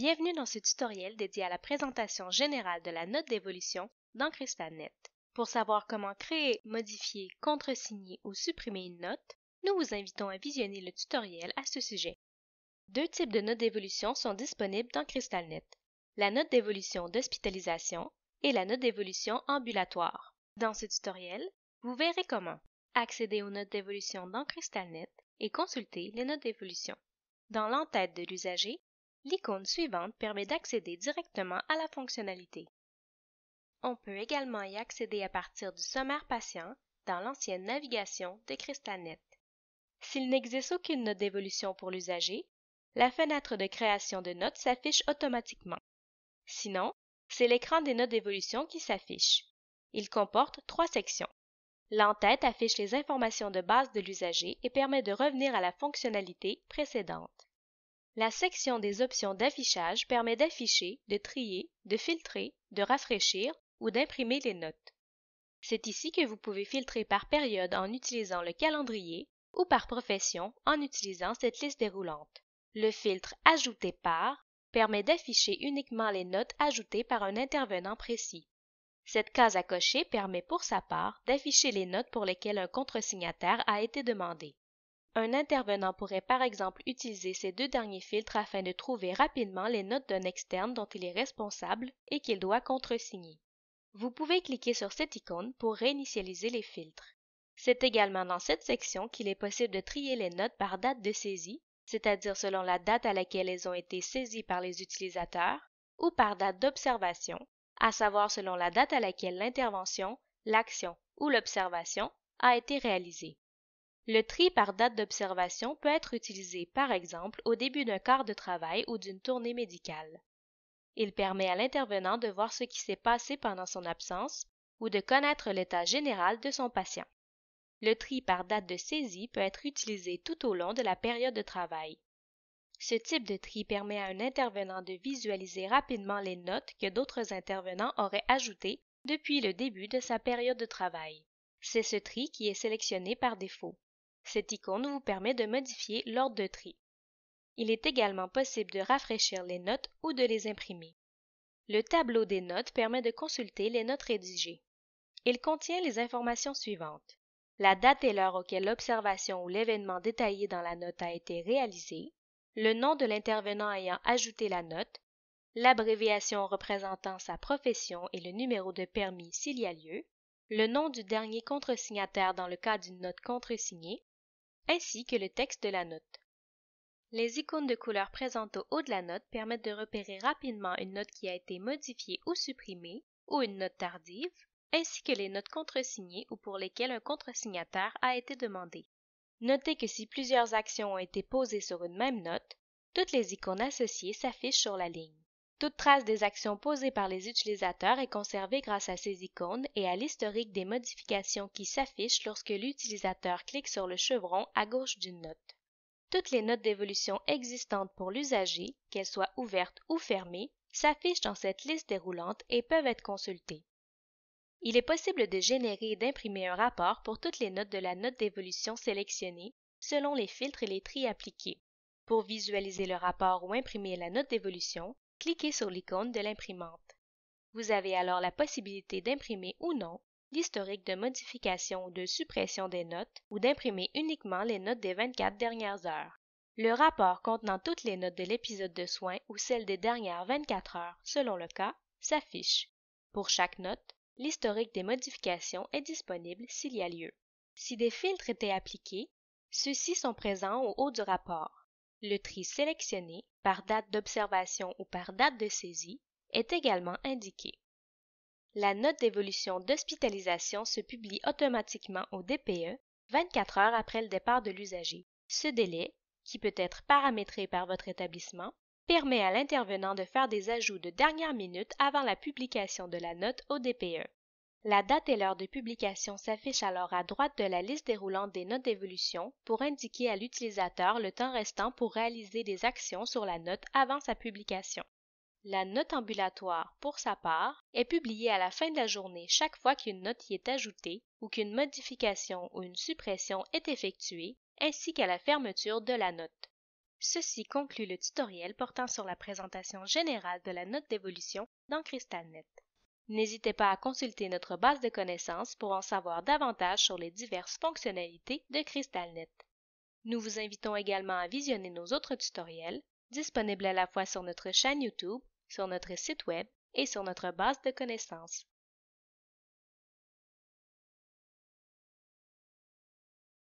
Bienvenue dans ce tutoriel dédié à la présentation générale de la note d'évolution dans CrystalNet. Pour savoir comment créer, modifier, contresigner ou supprimer une note, nous vous invitons à visionner le tutoriel à ce sujet. Deux types de notes d'évolution sont disponibles dans CrystalNet, la note d'évolution d'hospitalisation et la note d'évolution ambulatoire. Dans ce tutoriel, vous verrez comment accéder aux notes d'évolution dans CrystalNet et consulter les notes d'évolution. Dans l'entête de l'usager, l'icône suivante permet d'accéder directement à la fonctionnalité. On peut également y accéder à partir du sommaire patient dans l'ancienne navigation de CrystalNet. S'il n'existe aucune note d'évolution pour l'usager, la fenêtre de création de notes s'affiche automatiquement. Sinon, c'est l'écran des notes d'évolution qui s'affiche. Il comporte trois sections. L'entête affiche les informations de base de l'usager et permet de revenir à la fonctionnalité précédente. La section des options d'affichage permet d'afficher, de trier, de filtrer, de rafraîchir ou d'imprimer les notes. C'est ici que vous pouvez filtrer par période en utilisant le calendrier ou par profession en utilisant cette liste déroulante. Le filtre « Ajouter par » permet d'afficher uniquement les notes ajoutées par un intervenant précis. Cette case à cocher permet pour sa part d'afficher les notes pour lesquelles un contresignataire a été demandé. Un intervenant pourrait par exemple utiliser ces deux derniers filtres afin de trouver rapidement les notes d'un externe dont il est responsable et qu'il doit contresigner. Vous pouvez cliquer sur cette icône pour réinitialiser les filtres. C'est également dans cette section qu'il est possible de trier les notes par date de saisie, c'est-à-dire selon la date à laquelle elles ont été saisies par les utilisateurs, ou par date d'observation, à savoir selon la date à laquelle l'intervention, l'action ou l'observation a été réalisée. Le tri par date d'observation peut être utilisé par exemple au début d'un quart de travail ou d'une tournée médicale. Il permet à l'intervenant de voir ce qui s'est passé pendant son absence ou de connaître l'état général de son patient. Le tri par date de saisie peut être utilisé tout au long de la période de travail. Ce type de tri permet à un intervenant de visualiser rapidement les notes que d'autres intervenants auraient ajoutées depuis le début de sa période de travail. C'est ce tri qui est sélectionné par défaut. Cette icône vous permet de modifier l'ordre de tri. Il est également possible de rafraîchir les notes ou de les imprimer. Le tableau des notes permet de consulter les notes rédigées. Il contient les informations suivantes: la date et l'heure auquel l'observation ou l'événement détaillé dans la note a été réalisé, le nom de l'intervenant ayant ajouté la note, l'abréviation représentant sa profession et le numéro de permis s'il y a lieu, le nom du dernier contresignataire dans le cas d'une note contresignée, ainsi que le texte de la note. Les icônes de couleur présentes au haut de la note permettent de repérer rapidement une note qui a été modifiée ou supprimée, ou une note tardive, ainsi que les notes contresignées ou pour lesquelles un contresignataire a été demandé. Notez que si plusieurs actions ont été posées sur une même note, toutes les icônes associées s'affichent sur la ligne. Toute trace des actions posées par les utilisateurs est conservée grâce à ces icônes et à l'historique des modifications qui s'affichent lorsque l'utilisateur clique sur le chevron à gauche d'une note. Toutes les notes d'évolution existantes pour l'usager, qu'elles soient ouvertes ou fermées, s'affichent dans cette liste déroulante et peuvent être consultées. Il est possible de générer et d'imprimer un rapport pour toutes les notes de la note d'évolution sélectionnée selon les filtres et les tris appliqués. Pour visualiser le rapport ou imprimer la note d'évolution, cliquez sur l'icône de l'imprimante. Vous avez alors la possibilité d'imprimer ou non l'historique de modification ou de suppression des notes ou d'imprimer uniquement les notes des 24 dernières heures. Le rapport contenant toutes les notes de l'épisode de soins ou celles des dernières 24 heures, selon le cas, s'affiche. Pour chaque note, l'historique des modifications est disponible s'il y a lieu. Si des filtres étaient appliqués, ceux-ci sont présents au haut du rapport. Le tri sélectionné, par date d'observation ou par date de saisie, est également indiqué. La note d'évolution d'hospitalisation se publie automatiquement au DPE 24 heures après le départ de l'usager. Ce délai, qui peut être paramétré par votre établissement, permet à l'intervenant de faire des ajouts de dernière minute avant la publication de la note au DPE. La date et l'heure de publication s'affichent alors à droite de la liste déroulante des notes d'évolution pour indiquer à l'utilisateur le temps restant pour réaliser des actions sur la note avant sa publication. La note ambulatoire, pour sa part, est publiée à la fin de la journée chaque fois qu'une note y est ajoutée ou qu'une modification ou une suppression est effectuée, ainsi qu'à la fermeture de la note. Ceci conclut le tutoriel portant sur la présentation générale de la note d'évolution dans CrystalNet. N'hésitez pas à consulter notre base de connaissances pour en savoir davantage sur les diverses fonctionnalités de CrystalNet. Nous vous invitons également à visionner nos autres tutoriels, disponibles à la fois sur notre chaîne YouTube, sur notre site Web et sur notre base de connaissances.